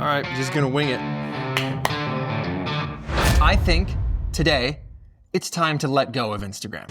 All right, just gonna wing it. I think today it's time to let go of Instagram.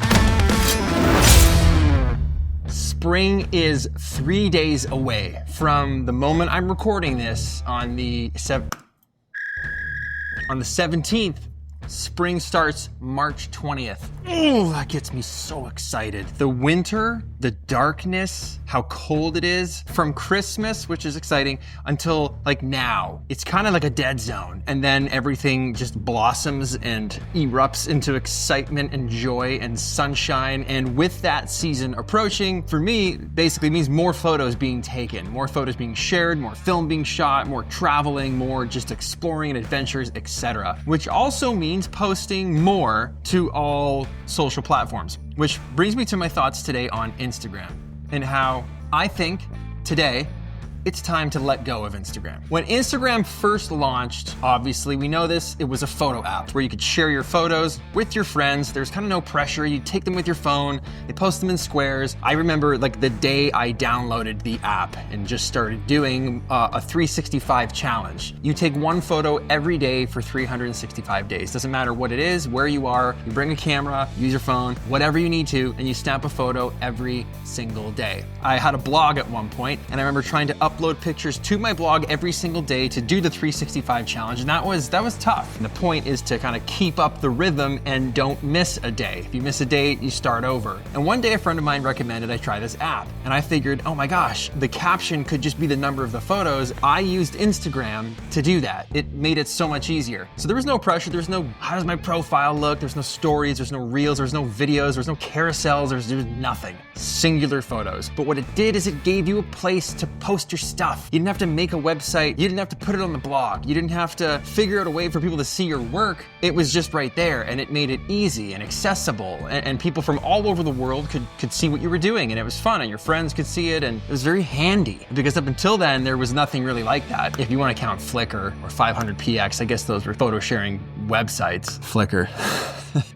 Spring is 3 days away from the moment I'm recording this on the 17th. Spring starts March 20th. Ooh, that gets me so excited. The winter, the darkness, how cold it is from Christmas, which is exciting, until like now. It's kind of like a dead zone. And then everything just blossoms and erupts into excitement and joy and sunshine. And with that season approaching, for me, basically means more photos being taken, more photos being shared, more film being shot, more traveling, more just exploring and adventures, etc. Which also means posting more to all social platforms, which brings me to my thoughts today on Instagram and how I think today it's time to let go of Instagram. When Instagram first launched, obviously we know this, it was a photo app where you could share your photos with your friends. There's kind of no pressure. You take them with your phone, they post them in squares. I remember like the day I downloaded the app and just started doing a 365 challenge. You take one photo every day for 365 days. Doesn't matter what it is, where you are, you bring a camera, use your phone, whatever you need to, and you snap a photo every single day. I had a blog at one point, and I remember trying to upload pictures to my blog every single day to do the 365 challenge, and that was tough. And the point is to kind of keep up the rhythm and don't miss a day. If you miss a day, you start over. And one day a friend of mine recommended I try this app, and I figured, oh my gosh, the caption could just be the number of the photos. I used Instagram to do that. It made it so much easier. So there was no pressure. There's no, how does my profile look? There's no stories, there's no reels, there's no videos, there's no carousels, there's nothing. Singular photos. But what it did is it gave you a place to post your stuff. You didn't have to make a website. You didn't have to put it on the blog. You didn't have to figure out a way for people to see your work. It was just right there, and it made it easy and accessible, and people from all over the world could see what you were doing, and it was fun, and your friends could see it, and it was very handy, because up until then, there was nothing really like that. If you want to count Flickr or 500px, I guess those were photo sharing websites. Flickr.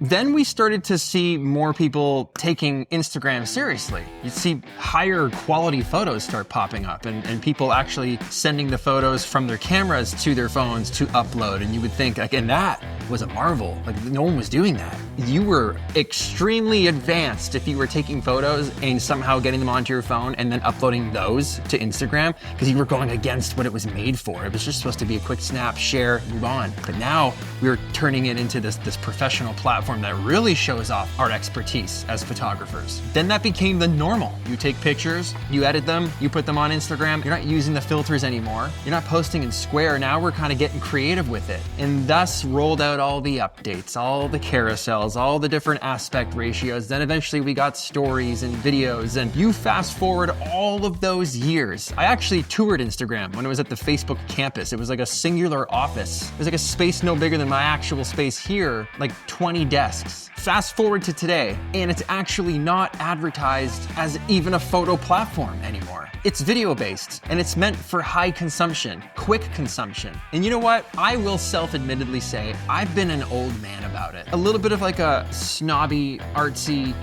Then we started to see more people taking Instagram seriously. You'd see higher quality photos start popping up, and people actually sending the photos from their cameras to their phones to upload. And you would think, like, and that was a marvel. Like, no one was doing that. You were extremely advanced if you were taking photos and somehow getting them onto your phone and then uploading those to Instagram, because you were going against what it was made for. It was just supposed to be a quick snap, share, move on. But now we're turning it into this professional platform that really shows off our expertise as photographers. Then that became the normal. You take pictures, you edit them, you put them on Instagram. You're not using the filters anymore. You're not posting in Square. Now we're kind of getting creative with it. And thus rolled out all the updates, all the carousels, all the different aspect ratios. Then eventually we got stories and videos, and you fast forward all of those years. I actually toured Instagram when it was at the Facebook campus. It was like a singular office. It was like a space no bigger than my actual space here, like 20 desks. Fast forward to today, and it's actually not advertised as even a photo platform anymore. It's video-based, and it's meant for high consumption, quick consumption. And you know what? I will self-admittedly say I've been an old man about it. A little bit of like a snobby, artsy,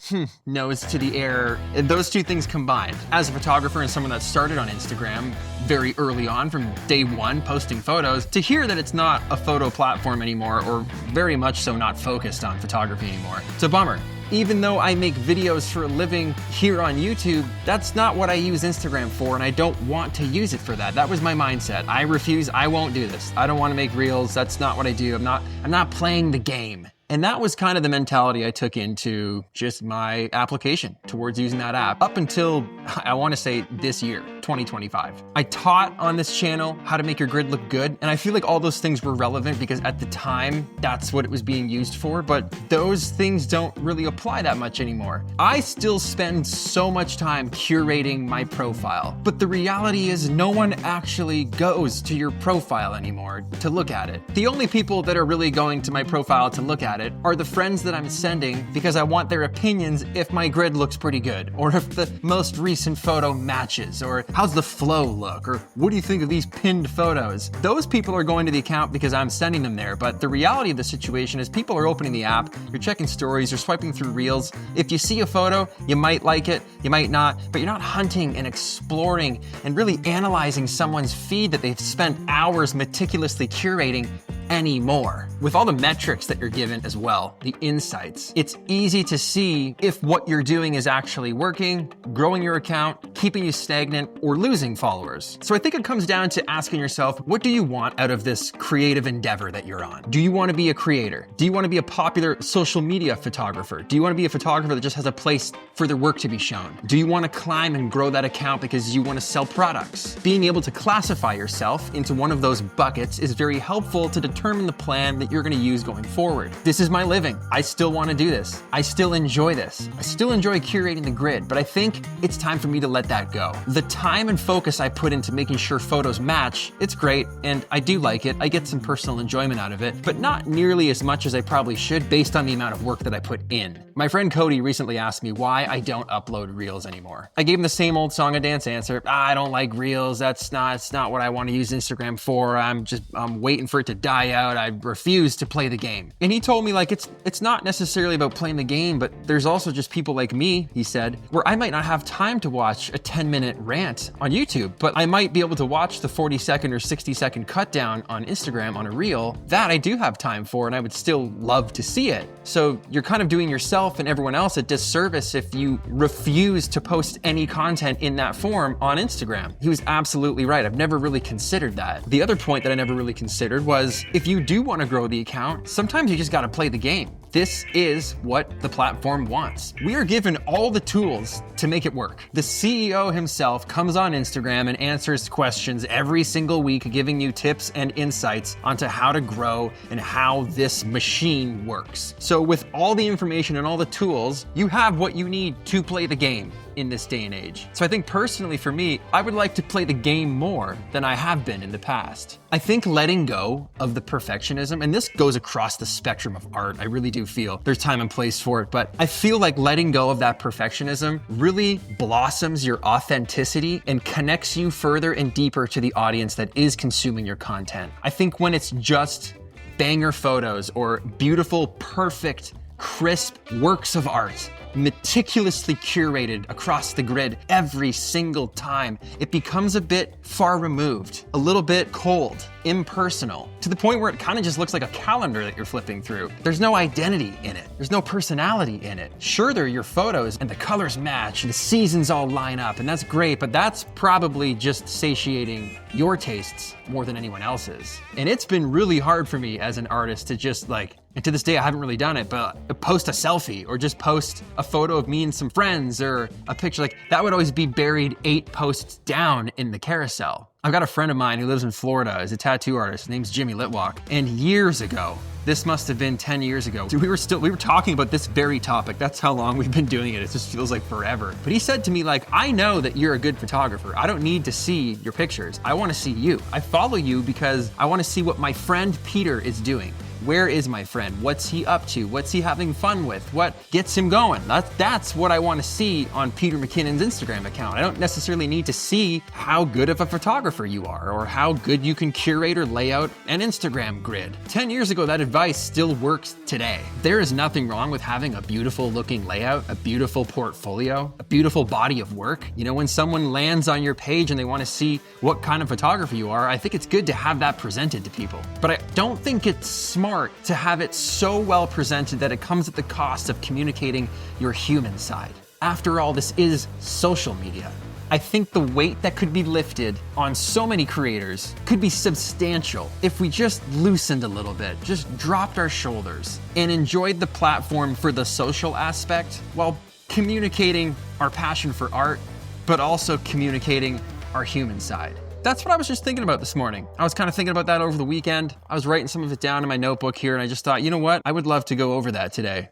nose to the air, those two things combined. As a photographer and someone that started on Instagram very early on, from day one, posting photos, to hear that it's not a photo platform anymore, or very much so not focused on photography anymore, it's a bummer. Even though I make videos for a living here on YouTube, that's not what I use Instagram for, and I don't want to use it for that. That was my mindset. I refuse, I won't do this. I don't want to make reels, that's not what I do. I'm not playing the game. And that was kind of the mentality I took into just my application towards using that app up until, I want to say, this year, 2025. I taught on this channel how to make your grid look good, and I feel like all those things were relevant because at the time, that's what it was being used for, but those things don't really apply that much anymore. I still spend so much time curating my profile, but the reality is no one actually goes to your profile anymore to look at it. The only people that are really going to my profile to look at it are the friends that I'm sending because I want their opinions if my grid looks pretty good, or if the most recent photo matches, or how's the flow look? Or what do you think of these pinned photos? Those people are going to the account because I'm sending them there, but the reality of the situation is people are opening the app, you're checking stories, you're swiping through reels. If you see a photo, you might like it, you might not, but you're not hunting and exploring and really analyzing someone's feed that they've spent hours meticulously curating anymore. With all the metrics that you're given as well, the insights, it's easy to see if what you're doing is actually working, growing your account, keeping you stagnant, or losing followers. So I think it comes down to asking yourself, what do you want out of this creative endeavor that you're on? Do you want to be a creator? Do you want to be a popular social media photographer? Do you want to be a photographer that just has a place for their work to be shown? Do you want to climb and grow that account because you want to sell products? Being able to classify yourself into one of those buckets is very helpful to determine the plan that you're going to use going forward. This is my living. I still want to do this. I still enjoy this. I still enjoy curating the grid, but I think it's time for me to let that go. The time and focus I put into making sure photos match, it's great, and I do like it. I get some personal enjoyment out of it, but not nearly as much as I probably should based on the amount of work that I put in. My friend Cody recently asked me why I don't upload reels anymore. I gave him the same old song and dance answer. I don't like reels. It's not what I want to use Instagram for. I'm waiting for it to die out. I refuse to play the game. And he told me like, it's not necessarily about playing the game, but there's also just people like me, he said, where I might not have time to watch a 10-minute rant on YouTube, but I might be able to watch the 40-second or 60-second cut down on Instagram on a reel. That I do have time for, and I would still love to see it. So you're kind of doing yourself and everyone else a disservice if you refuse to post any content in that form on Instagram. He was absolutely right. I've never really considered that. The other point that I never really considered was if you do want to grow the account, sometimes you just got to play the game. This is what the platform wants. We are given all the tools to make it work. The CEO himself comes on Instagram and answers questions every single week, giving you tips and insights onto how to grow and how this machine works. So with all the information and all the tools, you have what you need to play the game in this day and age. So I think personally for me, I would like to play the game more than I have been in the past. I think letting go of the perfectionism, and this goes across the spectrum of art, I really do feel there's time and place for it, but I feel like letting go of that perfectionism really blossoms your authenticity and connects you further and deeper to the audience that is consuming your content. I think when it's just banger photos or beautiful, perfect, crisp works of art, meticulously curated across the grid every single time, it becomes a bit far removed, a little bit cold, impersonal, to the point where it kind of just looks like a calendar that you're flipping through. There's no identity in it. There's no personality in it. Sure, they're your photos and the colors match and the seasons all line up, and that's great, but that's probably just satiating your tastes more than anyone else's. And it's been really hard for me as an artist to just and to this day I haven't really done it, but post a selfie or just post a photo of me and some friends or a picture that would always be buried 8 posts down in the carousel. I've got a friend of mine who lives in Florida, is a tattoo artist, his name's Jimmy Litwalk, and years ago, this must have been 10 years ago, we were talking about this very topic. That's how long we've been doing it. It just feels like forever. But he said to me I know that you're a good photographer. I don't need to see your pictures. I want to see you. I follow you because I want to see what my friend Peter is doing. Where is my friend? What's he up to? What's he having fun with? What gets him going? That's what I want to see on Peter McKinnon's Instagram account. I don't necessarily need to see how good of a photographer you are or how good you can curate or lay out an Instagram grid. 10 years ago, that advice still works today. There is nothing wrong with having a beautiful looking layout, a beautiful portfolio, a beautiful body of work. You know, when someone lands on your page and they want to see what kind of photographer you are, I think it's good to have that presented to people. But I don't think it's smart to have it so well presented that it comes at the cost of communicating your human side. After all, this is social media. I think the weight that could be lifted on so many creators could be substantial if we just loosened a little bit, just dropped our shoulders and enjoyed the platform for the social aspect while communicating our passion for art, but also communicating our human side. That's what I was just thinking about this morning. I was kind of thinking about that over the weekend. I was writing some of it down in my notebook here, and I just thought, you know what? I would love to go over that today.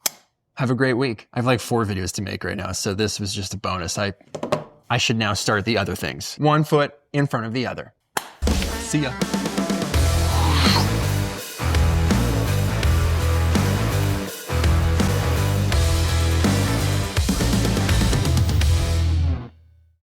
Have a great week. I have 4 videos to make right now, so this was just a bonus. I should now start the other things. One foot in front of the other. See ya.